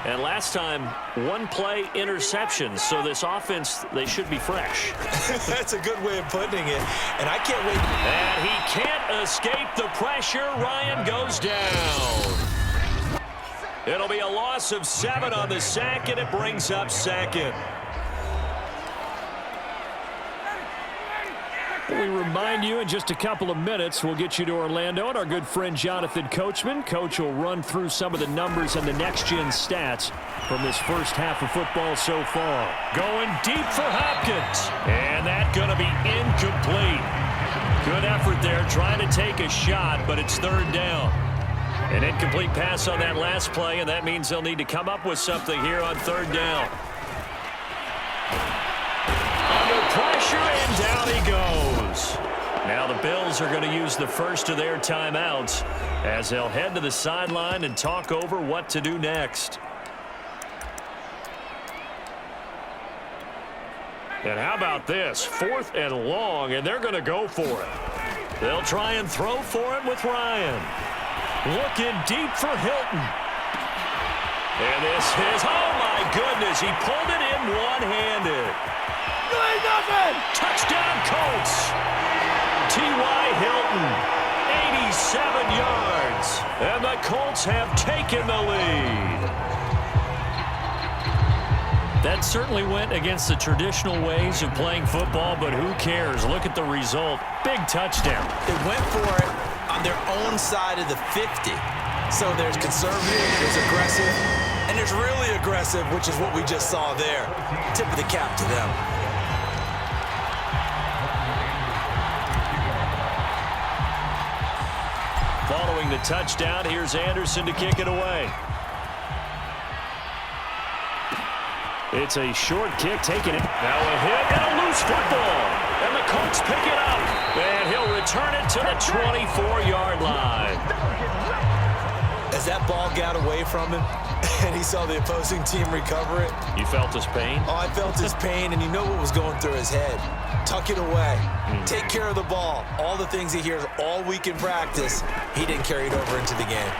And last time, one play interception. So this offense, they should be fresh. That's a good way of putting it. And I can't wait. And he can't escape the pressure. Ryan goes down. It'll be a loss of 7 on the sack, and it brings up second. We remind you in just a couple of minutes, we'll get you to Orlando and our good friend Jonathan Coachman. Coach will run through some of the numbers and the next-gen stats from this first half of football so far. Going deep for Hopkins. And that's going to be incomplete. Good effort there trying to take a shot, but it's third down. An incomplete pass on that last play, and that means they'll need to come up with something here on third down. Pressure, and down he goes. Now the Bills are going to use the first of their timeouts as they'll head to the sideline and talk over what to do next. And how about this? 4th and long, and they're going to go for it. They'll try and throw for it with Ryan. Looking deep for Hilton. And this is, oh my goodness, he pulled it in one-handed. Touchdown Colts. T.Y. Hilton, 87 yards. And the Colts have taken the lead. That certainly went against the traditional ways of playing football, but who cares? Look at the result. Big touchdown. They went for it on their own side of the 50. So there's conservative, there's aggressive, and there's really aggressive, which is what we just saw there. Tip of the cap to them. Following the touchdown, here's Anderson to kick it away. It's a short kick, taking it. Now a hit and a loose football. And the Colts pick it up. And he'll return it to the 24-yard line. As that ball got away from him, and he saw the opposing team recover it. You felt his pain? Oh, I felt his pain, and you know what was going through his head. Tuck it away. Take care of the ball. All the things he hears all week in practice, he didn't carry it over into the game.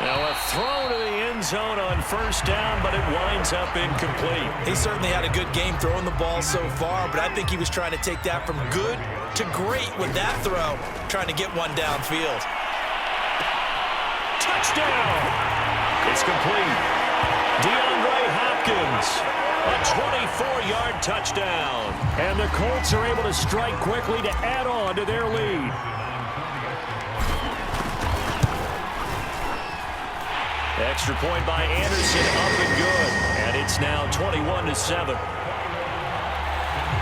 Now a throw to the end zone on first down, but it winds up incomplete. He certainly had a good game throwing the ball so far, but I think he was trying to take that from good to great with that throw, trying to get one downfield. Touchdown! It's complete. DeAndre Hopkins, a 24-yard touchdown. And the Colts are able to strike quickly to add on to their lead. Extra point by Anderson, up and good. And it's now 21-7.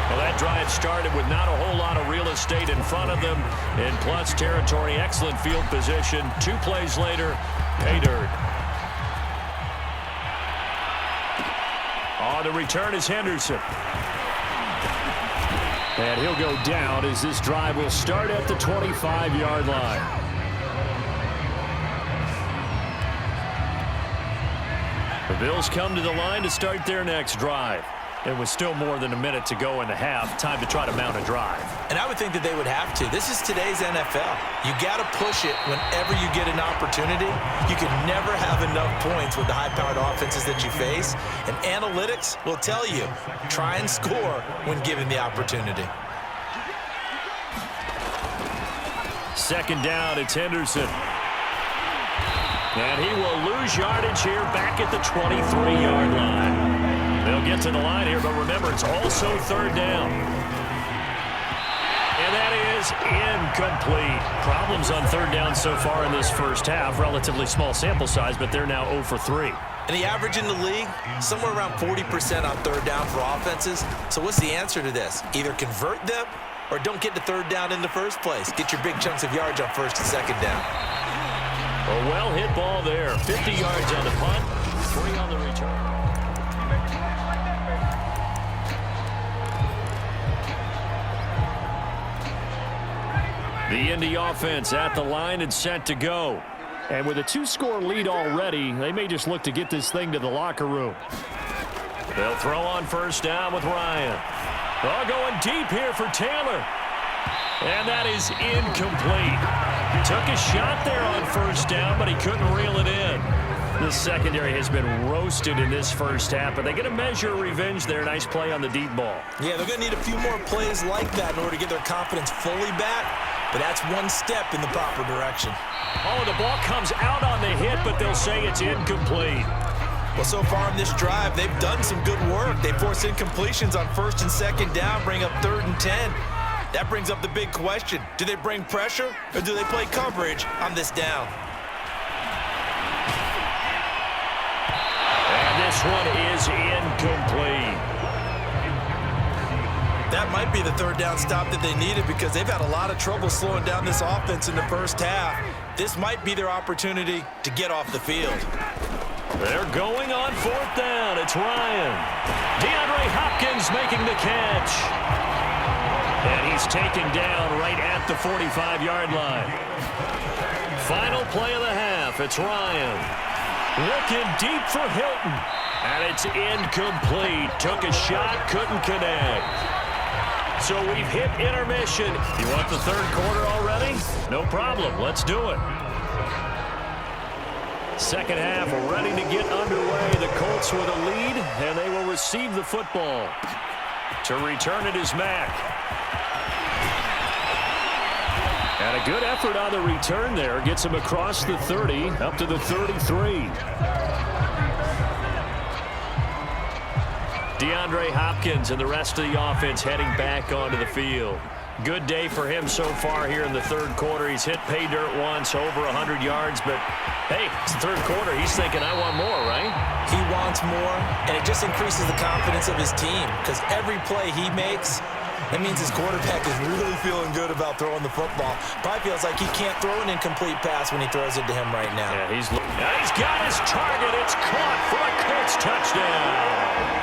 Well, that drive started with not a whole lot of real estate in front of them. In plus territory, excellent field position. 2 plays later, pay dirt. On the return is Henderson. And he'll go down as this drive will start at the 25-yard line. The Bills come to the line to start their next drive. It was still more than a minute to go in the half. Time to try to mount a drive. And I would think that they would have to. This is today's NFL. You got to push it whenever you get an opportunity. You can never have enough points with the high-powered offenses that you face. And analytics will tell you, try and score when given the opportunity. Second down, it's Henderson. And he will lose yardage here back at the 23-yard line. They'll get to the line here, but remember, it's also third down. And that is incomplete. Problems on third down so far in this first half. Relatively small sample size, but they're now 0 for 3. And the average in the league, somewhere around 40% on third down for offenses. So what's the answer to this? Either convert them or don't get to third down in the first place. Get your big chunks of yards on first and second down. A well-hit ball there. 50 yards on the punt, 3 on the return. The Indy offense at the line and set to go. And with a 2-score lead already, they may just look to get this thing to the locker room. They'll throw on first down with Ryan. Going deep here for Taylor. And that is incomplete. Took a shot there on first down, but he couldn't reel it in. The secondary has been roasted in this first half, but they get a measure of revenge there. Nice play on the deep ball. Yeah, they're going to need a few more plays like that in order to get their confidence fully back, but that's one step in the proper direction. Oh, the ball comes out on the hit, but they'll say it's incomplete. Well, so far in this drive, they've done some good work. They forced incompletions on first and second down, bring up 3rd and 10. That brings up the big question. Do they bring pressure, or do they play coverage on this down? And this one is incomplete. That might be the 3rd down stop that they needed because they've had a lot of trouble slowing down this offense in the first half. This might be their opportunity to get off the field. They're going on 4th down. It's Ryan. DeAndre Hopkins making the catch. And he's taken down right at the 45-yard line. Final play of the half. It's Ryan. Looking deep for Hilton. And it's incomplete. Took a shot, couldn't connect. So we've hit intermission. You want the 3rd quarter already? No problem. Let's do it. Second half ready to get underway. The Colts with a lead, and they will receive the football. To return it is Mack. And a good effort on the return there. Gets him across the 30, up to the 33. DeAndre Hopkins and the rest of the offense heading back onto the field. Good day for him so far here in the 3rd quarter. He's hit pay dirt once, over 100 yards, but hey, it's the 3rd quarter. He's thinking, I want more, right? He wants more, and it just increases the confidence of his team because every play he makes, that means his quarterback is really feeling good about throwing the football. Probably feels like he can't throw an incomplete pass when he throws it to him right now. Yeah, he's got his target. It's caught for a Colts touchdown.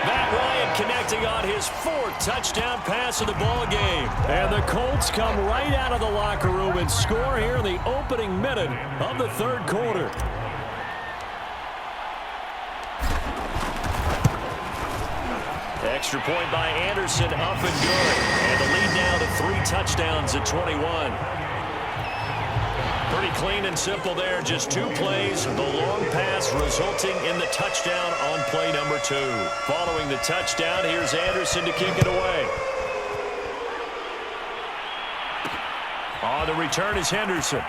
Matt Ryan connecting on his 4th touchdown pass of the ball game. And the Colts come right out of the locker room and score here in the opening minute of the 3rd quarter. Extra point by Anderson, up and good. And the lead now to 3 touchdowns at 21. Pretty clean and simple there. Just 2 plays. The long pass resulting in the touchdown on play number 2. Following the touchdown, here's Anderson to kick it away. On the return is Henderson.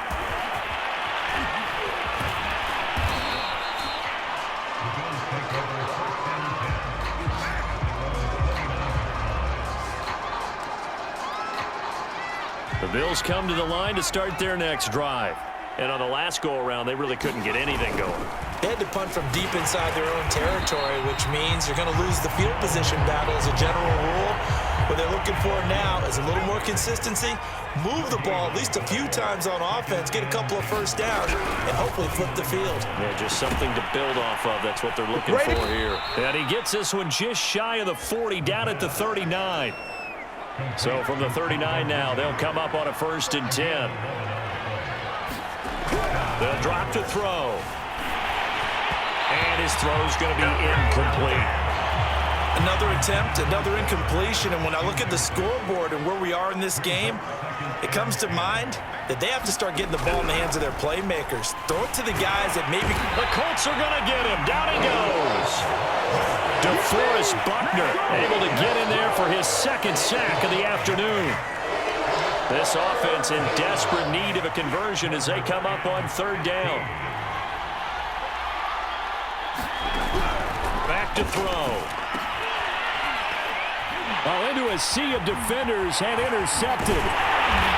The Bills come to the line to start their next drive. And on the last go-around, they really couldn't get anything going. They had to punt from deep inside their own territory, which means you're going to lose the field position battle as a general rule. What they're looking for now is a little more consistency, move the ball at least a few times on offense, get a couple of first downs, and hopefully flip the field. Yeah, just something to build off of. That's what they're looking for here. And he gets this one just shy of the 40, down at the 39. So from the 39 now, they'll come up on a 1st and 10. They'll drop to throw. And his throw's going to be incomplete. Another attempt, another incompletion, and when I look at the scoreboard and where we are in this game, it comes to mind that they have to start getting the ball in the hands of their playmakers. Throw it to the guys that maybe... The Colts are going to get him. Down he goes. DeForest Buckner able to get in there for his 2nd sack of the afternoon. This offense in desperate need of a conversion as they come up on 3rd down. Back to throw. Oh, into a sea of defenders and intercepted.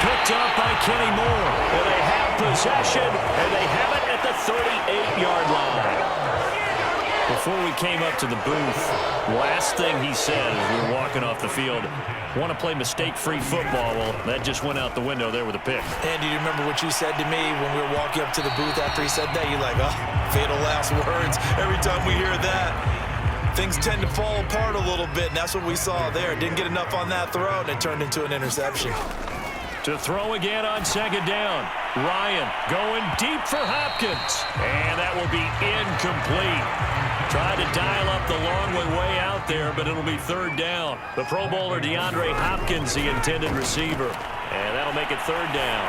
Picked up by Kenny Moore. And they have possession, and they have it at the 38-yard line. Before we came up to the booth, last thing he said as we were walking off the field, want to play mistake-free football. Well, that just went out the window there with a pick. Andy, do you remember what you said to me when we were walking up to the booth after he said that? You're like, oh, fatal last words. Every time we hear that, things tend to fall apart a little bit, and that's what we saw there. Didn't get enough on that throw, and it turned into an interception. To throw again on 2nd down. Ryan going deep for Hopkins. And that will be incomplete. Tried to dial up the long way out there, but it'll be 3rd down. The Pro Bowler DeAndre Hopkins, the intended receiver. And that'll make it 3rd down.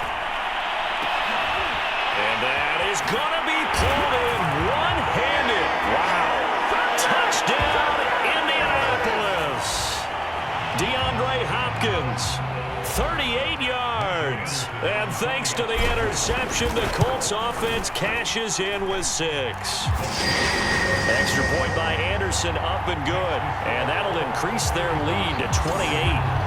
And that is going to be pulled in one-handed. Wow. Touchdown, Indianapolis. DeAndre Hopkins, 38 yards. And thanks to the interception, the Colts offense cashes in with 6. Extra point by Anderson, up and good. And that'll increase their lead to 28.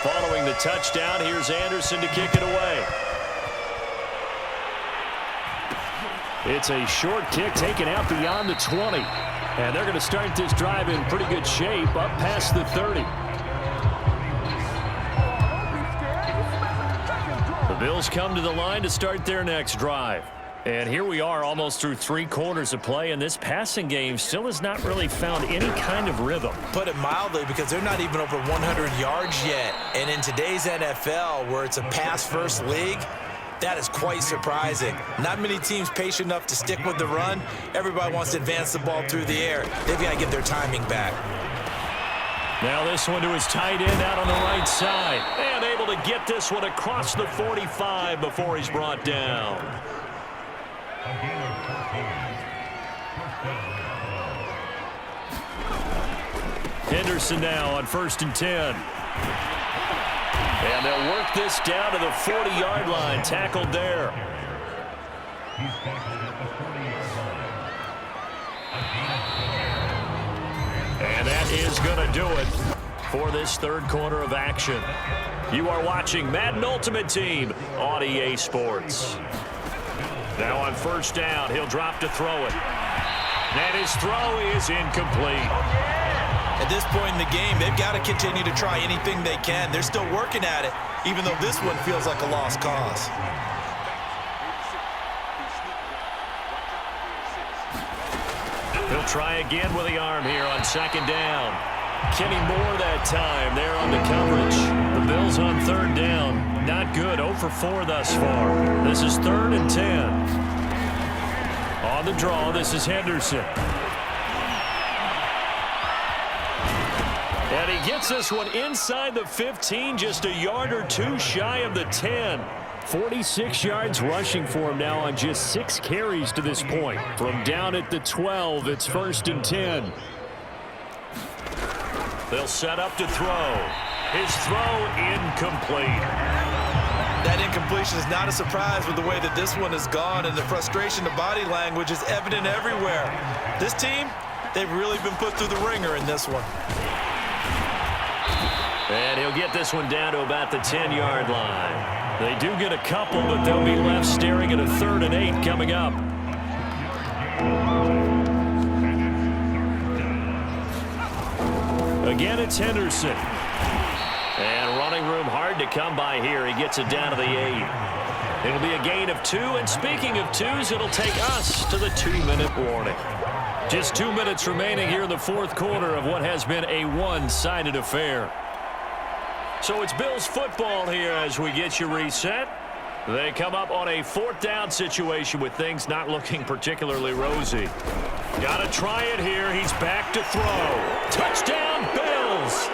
Following the touchdown, here's Anderson to kick it away. It's a short kick taken out beyond the 20. And they're going to start this drive in pretty good shape up past the 30. The Bills come to the line to start their next drive. And here we are almost through 3 quarters of play, and this passing game still has not really found any kind of rhythm. Put it mildly, because they're not even over 100 yards yet. And in today's NFL, where it's a pass-first league, that is quite surprising. Not many teams patient enough to stick with the run. Everybody wants to advance the ball through the air. They've got to get their timing back. Now this one to his tight end out on the right side. And able to get this one across the 45 before he's brought down. Henderson now on 1st and 10. And they'll work this down to the 40-yard line. Tackled there. And that is going to do it for this 3rd quarter of action. You are watching Madden Ultimate Team on EA Sports. Now on 1st down, he'll drop to throw it. And his throw is incomplete. At this point in the game, they've got to continue to try anything they can. They're still working at it, even though this one feels like a lost cause. He'll try again with the arm here on 2nd down. Kenny Moore that time there on the coverage. The Bills on 3rd down. Not good. 0 for 4 thus far. This is 3rd and 10. On the draw, this is Henderson. And he gets this one inside the 15, just a yard or 2 shy of the 10. 46 yards rushing for him now on just 6 carries to this point. From down at the 12, it's 1st and 10. They'll set up to throw. His throw incomplete. That incompletion is not a surprise with the way that this one has gone, and the frustration, the body language is evident everywhere. This team, they've really been put through the ringer in this one. And he'll get this one down to about the 10-yard line. They do get a couple, but they'll be left staring at a 3rd and 8 coming up. Again, it's Henderson. And running room hard to come by here. He gets it down to the 8. It'll be a gain of 2, and speaking of 2s, it'll take us to the 2-minute warning. Just 2 minutes remaining here in the 4th quarter of what has been a one-sided affair. So it's Bills football here as we get you reset. They come up on a 4th down situation with things not looking particularly rosy. Got to try it here. He's back to throw. Touchdown, Bills!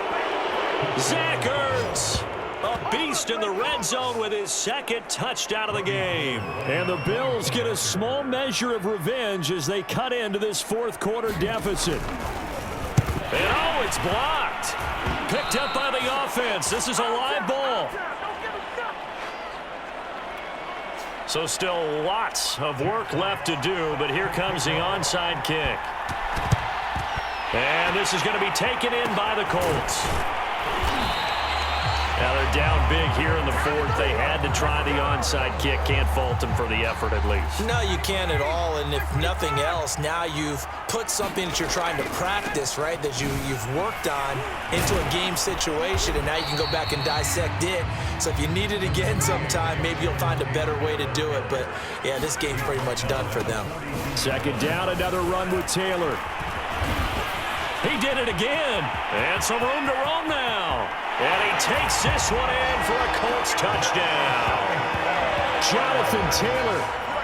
Zach Ertz, a beast in the red zone with his 2nd touchdown of the game. And the Bills get a small measure of revenge as they cut into this 4th quarter deficit. And oh, it's blocked. Picked up by the offense. This is a live ball. So still lots of work left to do, but here comes the onside kick. And this is going to be taken in by the Colts. Now they're down big here in the 4th. They had to try the onside kick. Can't fault them for the effort at least. No, you can't at all. And if nothing else, now you've put something that you're trying to practice, right, that you've worked on into a game situation, and now you can go back and dissect it. So if you need it again sometime, maybe you'll find a better way to do it. But, yeah, this game's pretty much done for them. 2nd down, another run with Taylor. He did it again. And some room to roam now. And he takes this one in for a Colts touchdown. Jonathan Taylor.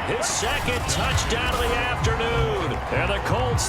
His 2nd touchdown of the afternoon. And the Colts